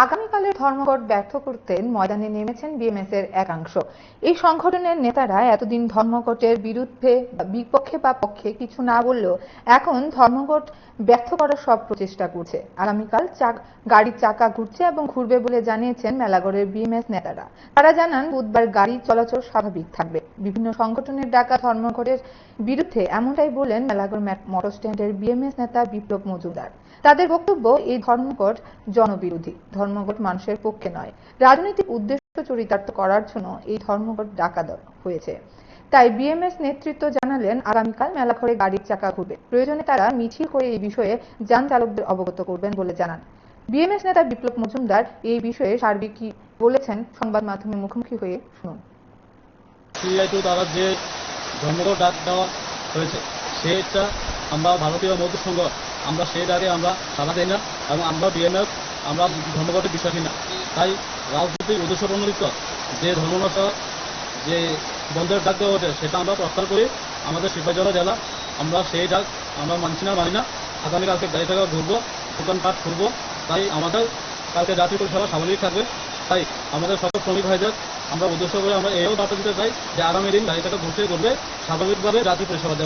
আগামীকালের ধর্মঘট ব্যর্থ করতে ময়দানে নেমেছেন বিএমএস-এর একাংশ। এই সংগঠনের নেতারা এতদিন ধর্মঘটের বিরুদ্ধে বিপক্ষে বা পক্ষে কিছু না বললেও এখন ধর্মঘট ব্যর্থ করার সব প্রচেষ্টা করছে। আগামীকাল গাড়ির চাকা ঘুরছে এবং ঘুরবে বলে জানিয়েছেন মেলাগড়ের বিএমএস নেতারা। তারা জানান বুধবার গাড়ি চলাচল স্বাভাবিক থাকবে। বিভিন্ন সংগঠনের ডাকা ধর্মঘটের বিরুদ্ধে এমনটাই বলেন মেলাগড় মোটর স্ট্যান্ডের বিএমএস নেতা বিপ্লব মজুমদার। তাদের বক্তব্য, এই ধর্মঘট জনবিরোধী, ধর্মঘট মানুষের পক্ষে নয়, রাজনৈতিক উদ্দেশ্য চরিতার্থ করার জন্য এই ধর্মঘট ডাকা হয়েছে। তাই বিএমএস নেতৃত্ব জানালেন আগামীকাল মেলাঘরে গাড়ির চাকা ঘুরবে, প্রয়োজনে তারা মিছিল করে এই বিষয়ে যান চালকদের অবগত করবেন বলে জানান। বিএমএস নেতা বিপ্লব মজুমদার এই বিষয়ে সার্বিক কি বলেছেন সংবাদ মাধ্যমে মুখোমুখি হয়ে শুনুন। তারা যে ধর্মঘট ডাক দেওয়া হয়েছে সেটা আমরা ভারতীয় মজদুর সংঘ আমরা সেই ডাকে আমরা সাড়া দিই না এবং আমরা বিএমএস আমরা ধর্মঘটে বিশ্বাসী না। তাই রাজনৈতিক উদ্দেশ্য প্রণোদিত যে ধর্মঘট যে বন্ধের ডাক দেওয়া হয়েছে সেটা আমরা প্রত্যাহার করি। আমাদের সিপাহীজলা জেলা আমরা সেই ডাক আমরা মানছি না, মানি না। আগামীকালকে গাড়ি টাকা ঘুরবো, দোকানপাট ঘুরবো। তাই আমাদের কালকে যাত্রী পরিষেবা স্বাভাবিক থাকবে। তাই আমাদের সকল শ্রমিক ভাইদের আমরা উদ্দেশ্য করে আমরা এও বার্তা দিতে চাই যে আগামী দিন গাড়ি টাকা ঘুরতে ঘুরবে, স্বাভাবিকভাবে যাত্রী পরিষেবা দেবে।